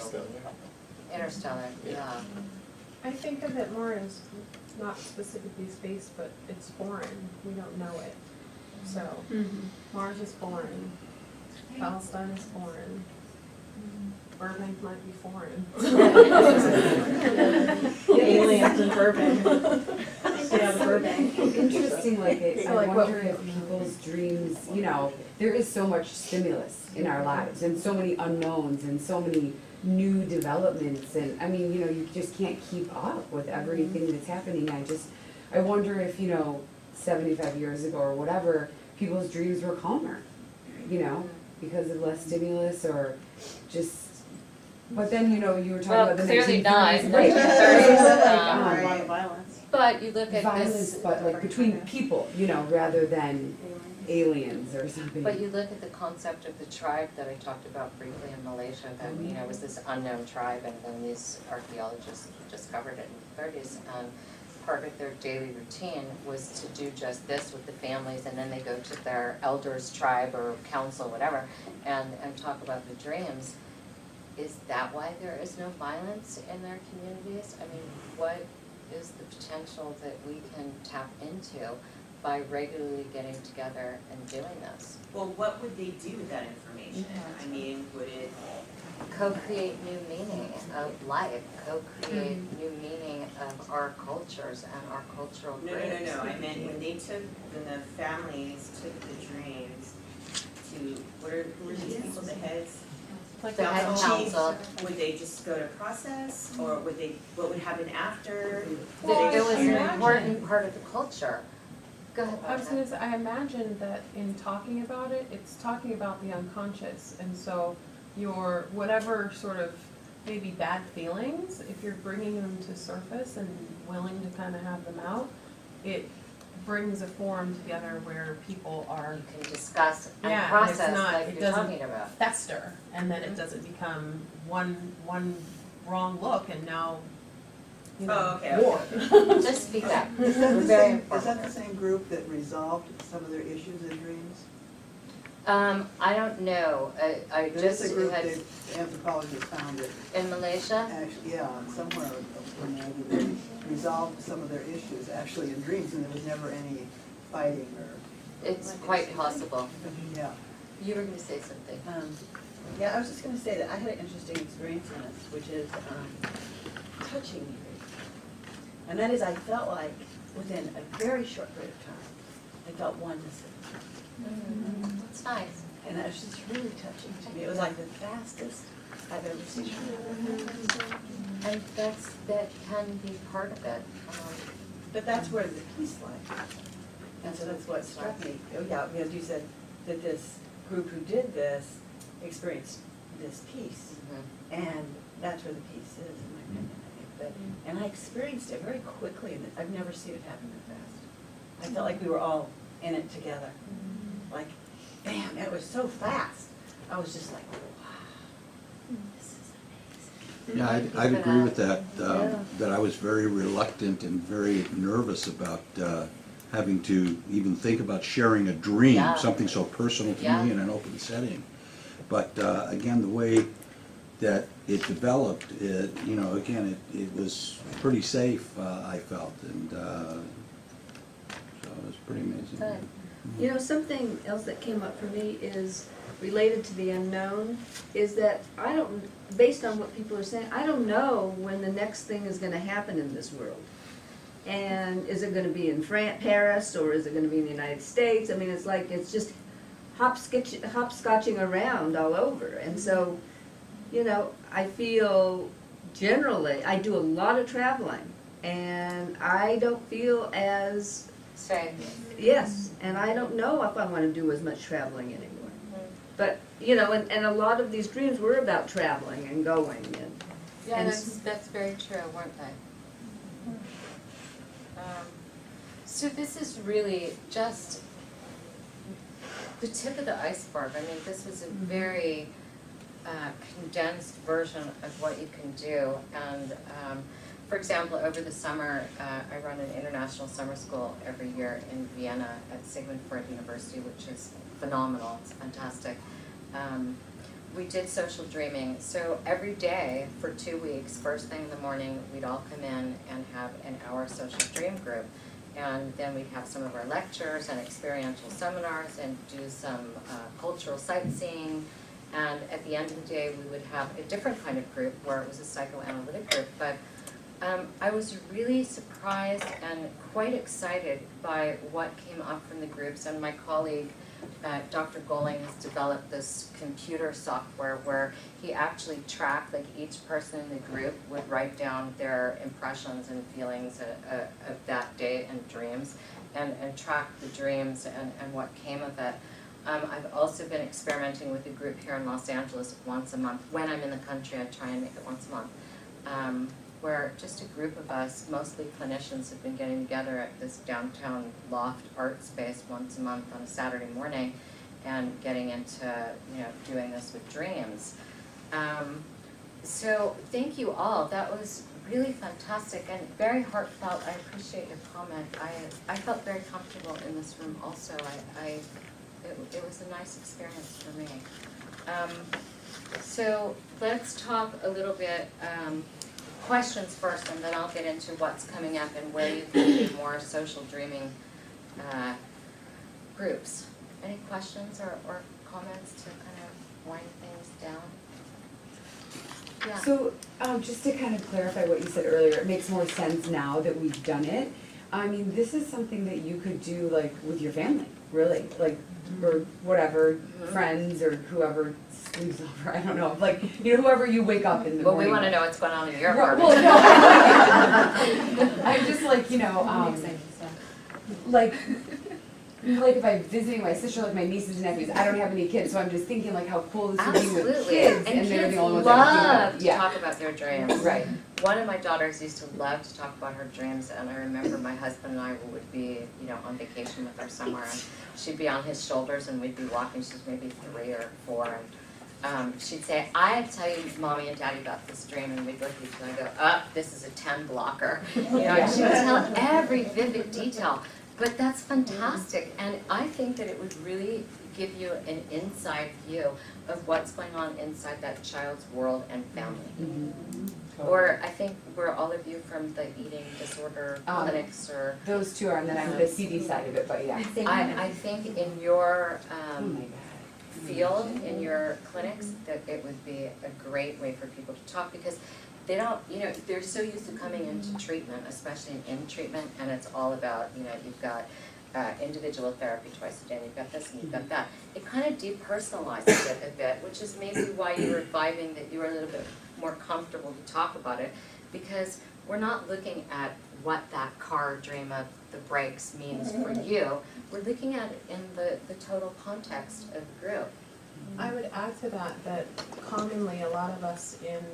Interstellar, yeah. I think of it more as not specifically space, but it's foreign. We don't know it. So Mars is foreign. Palestine is foreign. Burbank might be foreign. Aliens in Burbank. Yeah, Burbank. Interesting, like I like wonder if people's dreams, you know, there is so much stimulus in our lives and so many unknowns and so many new developments, and I mean, you know, you just can't keep up with everything that's happening. I wonder if, you know, 75 years ago or whatever, people's dreams were calmer, you know, because of less stimulus or just, but then, you know, you were talking about the 1930s. Clearly not. Right. A lot of violence. But you look at Violence, this, but like between people, you know, rather than aliens or something. but you look at the concept of the tribe that I talked about briefly in Malaysia, that, you know, was this unknown tribe, and then these archaeologists discovered it in the 30s, and part of their daily routine was to do just this with the families, and then they go to their elders tribe or council, whatever, and talk about the dreams. Is that why there is no violence in their communities? I mean, what is the potential that we can tap into by regularly getting together and doing this? Well, what would they do with that information? I mean, would it, Co-create new meaning of life, co-create new meaning of our cultures and our cultural no, groups. I meant when the families took the dreams to, who are these people, the heads? Like the head council. Would they just go to process, or what would happen after? That it was an important part of the culture. Go ahead, I was Barbara. gonna say, I imagine that in talking about it, it's talking about the unconscious, and so your, whatever sort of maybe bad feelings, if you're bringing them to surface and willing to kind of have them out, it brings a forum together where people are, You can discuss and yeah, and process it's not, like it you're doesn't talking about. fester, and then it doesn't become one wrong look, and now, you know, Oh, okay, war. Just speak up. Is that We're the very same, is important. that the same group that resolved some of their issues in dreams? I don't know, I There's just a group had, that anthropologists found that in Malaysia, actually, yeah, somewhere in there, they resolved some of their issues actually in dreams, and there was never any fighting or, it's quite possible. yeah. You were gonna say something. Yeah, I was just gonna say that I had an interesting experience in this, which is touching me. And that is, I felt like within a very short period of time, I felt oneness. That's nice. And that was just really touching to me. It was like the fastest I've ever seen it. And that can be part of it. But that's where the peace lies. And so that's what struck me. Oh, yeah, because you said that this group who did this experienced this peace. And that's where the peace is, in my opinion, I think. And I experienced it very quickly, and I've never seen it happen that fast. I felt like we were all in it together. Like, bam, it was so fast. I was just like, wow, this is amazing. Yeah, I'd agree with that, that I was very reluctant and very nervous about having to even think about sharing a dream, Yeah. something so personal to Yeah. me in an open setting. But again, the way that it developed, again, it was pretty safe, I felt, and so it was pretty amazing. Good. You know, something else that came up for me is related to the unknown, is that I don't, based on what people are saying, I don't know when the next thing is gonna happen in this world. And is it gonna be in Paris, or is it gonna be in the United States? I mean, it's like, it's just hopscotching around all over. And so, you know, I feel generally, I do a lot of traveling, and I don't feel as Same. yes, and I don't know if I want to do as much traveling anymore. But, you know, and a lot of these dreams were about traveling and going and. Yeah, and that's very true, weren't they? So this is really just the tip of the iceberg. I mean, this was a very condensed version of what you can do. And for example, over the summer, I run an international summer school every year in Vienna at Sigmund Freud University, which is phenomenal. It's fantastic. We did social dreaming. So every day for 2 weeks, first thing in the morning, we'd all come in and have an hour social dream group. And then we'd have some of our lectures and experiential seminars and do some cultural sightseeing. And at the end of the day, we would have a different kind of group where it was a psychoanalytic group. But I was really surprised and quite excited by what came up from the groups. And my colleague, Dr. Goling, has developed this computer software where he actually tracked, like each person in the group would write down their impressions and feelings of that day and dreams, and track the dreams and what came of it. I've also been experimenting with a group here in Los Angeles once a month. When I'm in the country, I try and make it once a month, where just a group of us, mostly clinicians, have been getting together at this downtown loft art space once a month on a Saturday morning and getting into, you know, doing this with dreams. So thank you all. That was really fantastic and very heartfelt. I appreciate your comment. I felt very comfortable in this room also. It was a nice experience for me. So let's talk a little bit, questions first, and then I'll get into what's coming up and where you can do more social dreaming groups. Any questions or comments to kind of wind things down? Yeah. So, just to kind of clarify what you said earlier, it makes more sense now that we've done it. I mean, this is something that you could do like with your family, really, like, or whatever, friends or whoever sleeps over, I don't know, like, you know, whoever you wake up in the morning. Well, we want to know what's going on in your Well, apartment. no, I'm just like, you know, like if I'm visiting my sister, like my nieces and nephews, I don't have any kids, so I'm just thinking like how cool this would be with Absolutely. kids, And they're kids the only ones that love do to it. Yeah. talk about their dreams. Right. One of my daughters used to love to talk about her dreams, and I remember my husband and I would be, you know, on vacation with her somewhere, and she'd be on his shoulders, and we'd be walking. She was maybe 3 or 4, and she'd say, "I tell you, Mommy and Daddy, about this dream," and we'd look at each other and go, this is a 10 blocker. You know, and she would tell every vivid detail. But that's fantastic, and I think that it would really give you an inside view of what's going on inside that child's world and family. Mm-hmm. Or I think we're all of you from the eating disorder clinics, or Those two are, and then I'm the CD side of it, but yeah. I think in your Oh my God. field, in your clinics, that it would be a great way for people to talk, because they don't, you know, they're so used to coming into treatment, especially in treatment, and it's all about, you know, you've got individual therapy twice a day, and you've got this and you've got that. It kind of depersonalizes it a bit, which is maybe why you were vibing that you were a little bit more comfortable to talk about it, because we're not looking at what that car dream of the brakes means for you. We're looking at it in the total context of the group. I would add to that commonly a lot of us in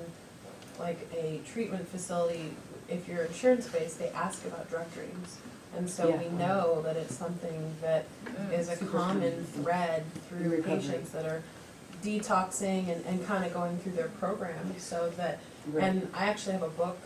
like a treatment facility, if you're insurance-based, they ask about drug dreams. And so Yeah. we know that it's something that is a common thread through Recovery. patients that are detoxing and kind of going through their program, so that, Right. and I actually have a book,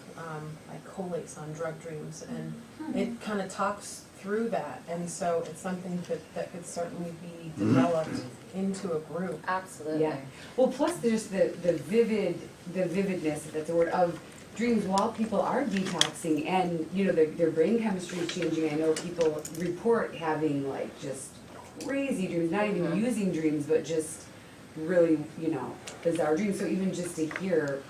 like Collates on drug dreams, and it kind of talks through that, and so it's something that could certainly be developed into a group. Absolutely. Yeah. Well, plus there's the vividness, if that's a word, of dreams while people are detoxing, and you know their brain chemistry is changing. I know people report having like just crazy dreams, not even using dreams, but just really, you know, bizarre dreams. So even just to hear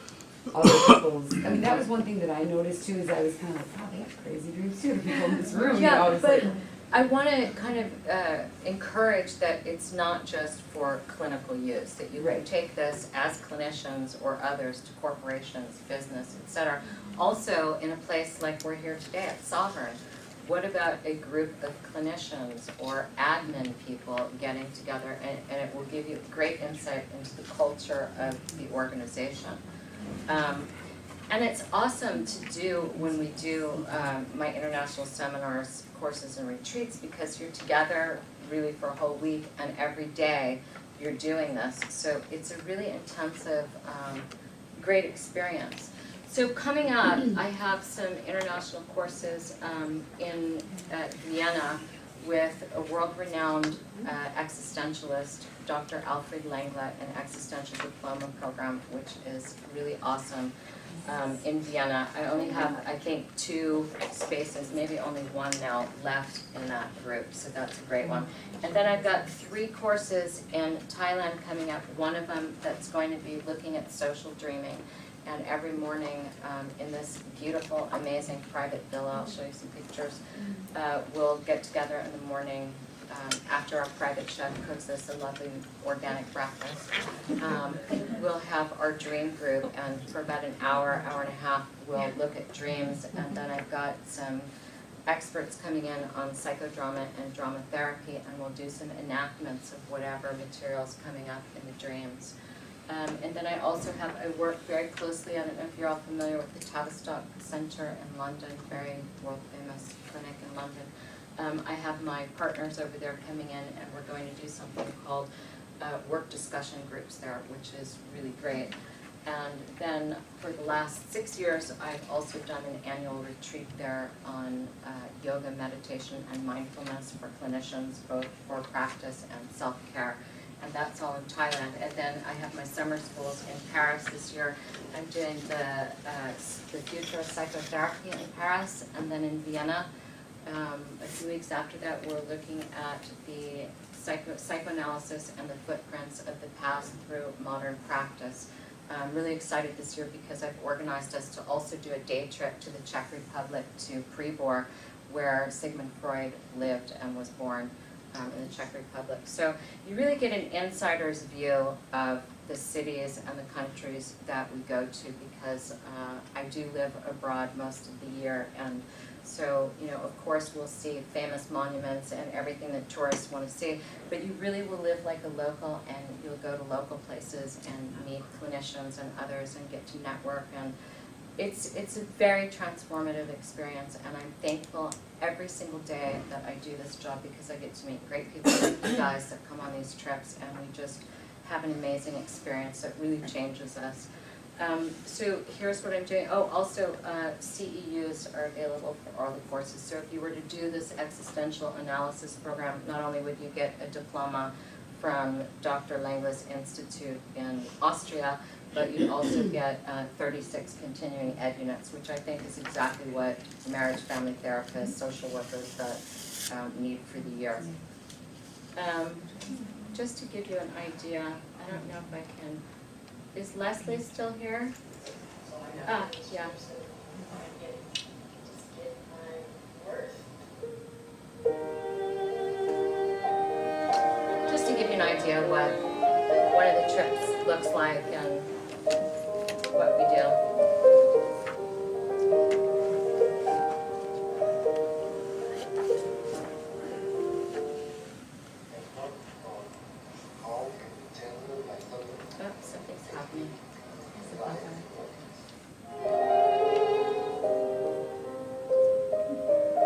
other people's, I mean, that was one thing that I noticed too, is I was kind of like, wow, they have crazy dreams too, the people in this room, you know, Yeah, it's but like, I want to kind of encourage that it's not just for clinical use, that you can Right. take this as clinicians or others to corporations, business, et cetera. Also, in a place like we're here today at Sovereign, what about a group of clinicians or admin people getting together, and it will give you great insight into the culture of the organization. And it's awesome to do when we do my international seminars, courses, and retreats, because you're together really for a whole week, and every day you're doing this. So it's a really intensive, great experience. So coming up, I have some international courses in Vienna with a world-renowned existentialist, Dr. Alfred Langley, an existential diploma program, which is really awesome. In Vienna, I only have, I think, 2 spaces, maybe only 1 now left in that group, so that's a great one. And then I've got 3 courses in Thailand coming up. One of them that's going to be looking at social dreaming, and every morning in this beautiful, amazing private villa, I'll show you some pictures, we'll get together in the morning after our private chef cooks us a lovely organic breakfast. We'll have our dream group, and for about an hour, hour and a half, we'll look at dreams, and then I've got some experts coming in on psychodrama and drama therapy, and we'll do some enactments of whatever material's coming up in the dreams. And then I also have, I work very closely, I don't know if you're all familiar with the Tavistock Centre in London, very world famous clinic in London. I have my partners over there coming in, and we're going to do something called work discussion groups there, which is really great. And then for the last 6 years, I've also done an annual retreat there on yoga, meditation, and mindfulness for clinicians, both for practice and self-care. And that's all in Thailand. And then I have my summer schools in Paris this year. I'm doing the future of psychotherapy in Paris, and then in Vienna. A few weeks after that, we're looking at the psychoanalysis and the footprints of the past through modern practice. I'm really excited this year because I've organized us to also do a day trip to the Czech Republic, to Pribor, where Sigmund Freud lived and was born in the Czech Republic. So you really get an insider's view of the cities and the countries that we go to, because I do live abroad most of the year, and so, you know, of course we'll see famous monuments and everything that tourists want to see, but you really will live like a local, and you'll go to local places and meet clinicians and others and get to network, and it's a very transformative experience, and I'm thankful every single day that I do this job, because I get to meet great people like you guys that come on these trips, and we just have an amazing experience that really changes us. So here's what I'm doing. Oh, also CEUs are available for all the courses. So if you were to do this existential analysis program, not only would you get a diploma from Dr. Langley's Institute in Austria, but you'd also get 36 continuing ed units, which I think is exactly what marriage, family therapists, social workers that need for the year. Just to give you an idea, I don't know if I can. Is Leslee still here? Ah, yeah. Just to give you an idea of what one of the trips looks like and what we do. Oh, something's happening.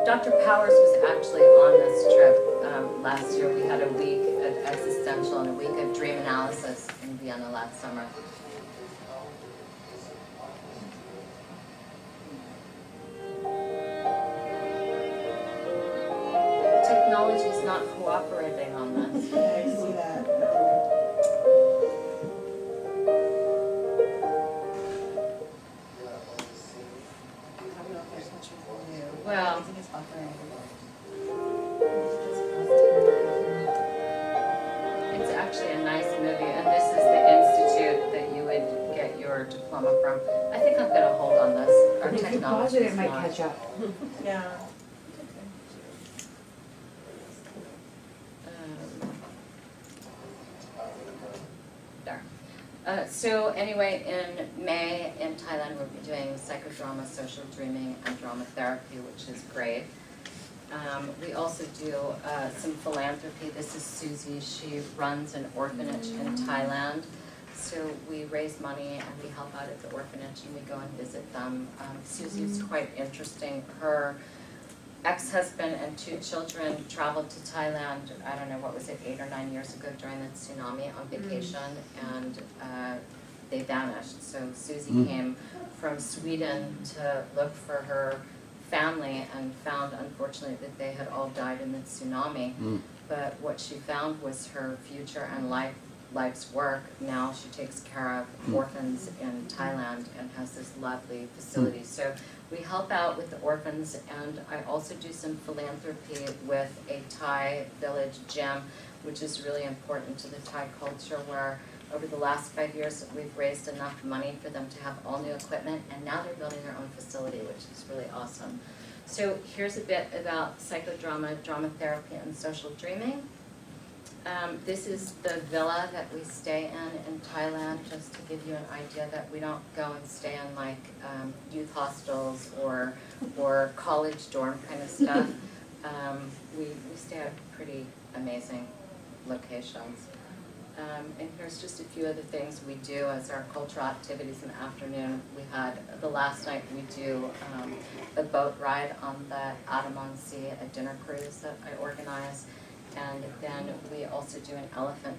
Dr. Powers was actually on this trip last year. We had a week of existential and a week of dream analysis in Vienna last summer. Technology's not cooperating on this. I see that. I don't know if there's much we can do. Well, I think it's buffering. it's actually a nice movie, and this is the institute that you would get your diploma from. I think I'm gonna hold on this. Our If you pause technology it, is it might not. catch up. Yeah. There. So anyway, in May in Thailand, we'll be doing psychodrama, social dreaming, and drama therapy, which is great. We also do some philanthropy. This is Susie. She runs an orphanage in Thailand. So we raise money and we help out at the orphanage and we go and visit them. Susie's quite interesting. Her ex-husband and 2 children traveled to Thailand, I don't know, what was it, 8 or 9 years ago during the tsunami on vacation, and they vanished. So Susie came from Sweden to look for her family and found, unfortunately, that they had all died in the tsunami. But what she found was her future and life's work. Now she takes care of orphans in Thailand and has this lovely facility. So we help out with the orphans, and I also do some philanthropy with a Thai village gym, which is really important to the Thai culture, where over the last 5 years we've raised enough money for them to have all new equipment, and now they're building their own facility, which is really awesome. So here's a bit about psychodrama, drama therapy, and social dreaming. This is the villa that we stay in Thailand, just to give you an idea that we don't go and stay in like youth hostels or college dorm kind of stuff. We stay at pretty amazing locations. And here's just a few of the things we do as our cultural activities in the afternoon. We had, the last night we do a boat ride on the Andaman Sea, a dinner cruise that I organize. And then we also do an elephant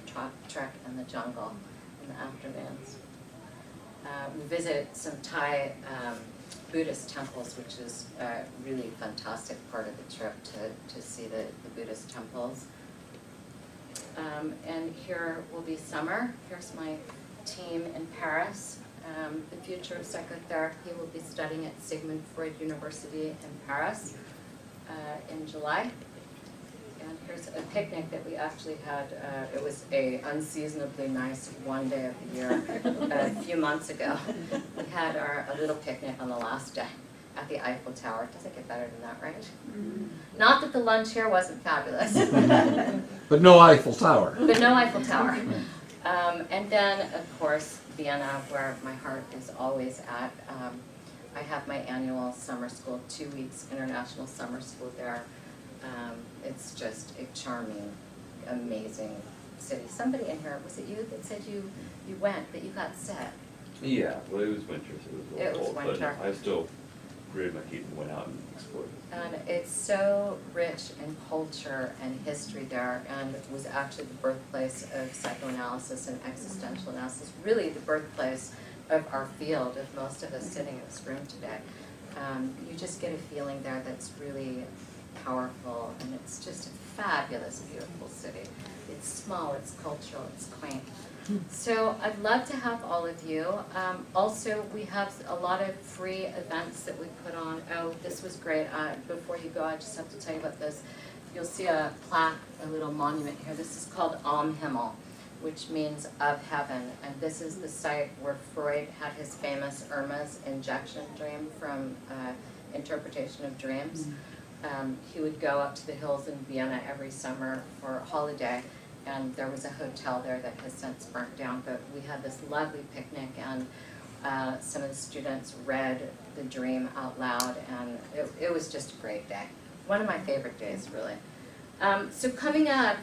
trek in the jungle in the afternoons. We visit some Thai Buddhist temples, which is a really fantastic part of the trip to see the Buddhist temples. And here will be summer. Here's my team in Paris. The future of psychotherapy will be studying at Sigmund Freud University in Paris in July. And here's a picnic that we actually had. It was a unseasonably nice one day of the year a few months ago. We had a little picnic on the last day at the Eiffel Tower. It doesn't get better than that, right? Not that the lunch here wasn't fabulous. But no Eiffel Tower. But no Eiffel Tower. And then, of course, Vienna, where my heart is always at. I have my annual summer school, 2 weeks international summer school there. It's just a charming, amazing city. Somebody in here, was it you that said you went, but you got sick? Yeah, well, it was winter, so it was a little cold, winter. but I still gritted my teeth and went out and explored. And it's so rich in culture and history there, and it was actually the birthplace of psychoanalysis and existential analysis, really the birthplace of our field, of most of us sitting in this room today. You just get a feeling there that's really powerful, and it's just a fabulous, beautiful city. It's small, it's cultural, it's quaint. So I'd love to have all of you. Also, we have a lot of free events that we put on. Oh, this was great. Before you go, I just have to tell you about this. You'll see a plaque, a little monument here. This is called Am Himmel, which means of heaven. And this is the site where Freud had his famous Irma's injection dream from Interpretation of Dreams. He would go up to the hills in Vienna every summer for a holiday, and there was a hotel there that has since burnt down, but we had this lovely picnic, and some of the students read the dream out loud, and it was just a great day. One of my favorite days, really. So coming up,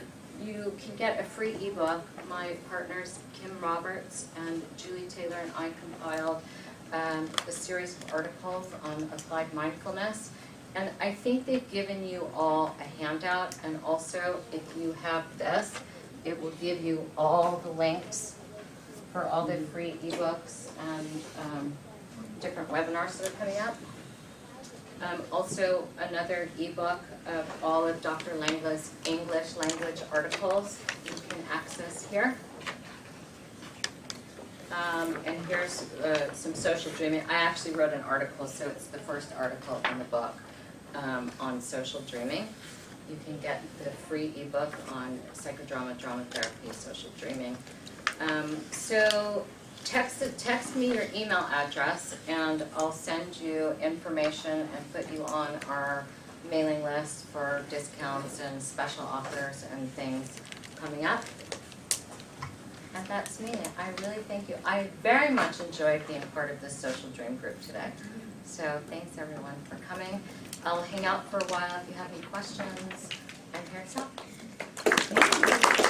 you can get a free ebook. My partners, Kim Roberts and Julie Taylor, and I compiled a series of articles on applied mindfulness. And I think they've given you all a handout, and also if you have this, it will give you all the links for all the free ebooks and different webinars that are coming up. Also, another ebook of all of Dr. Langla's English language articles you can access here. And here's some social dreaming. I actually wrote an article, so it's the first article in the book on social dreaming. you can get the free ebook on psychodrama, drama therapy, social dreaming. So text me your email address and I'll send you information and put you on our mailing list for discounts and special offers and things coming up. And that's me. I really thank you. I very much enjoyed being part of this social dream group today. So thanks everyone for coming. I'll hang out for a while if you have any questions. I'm here to help.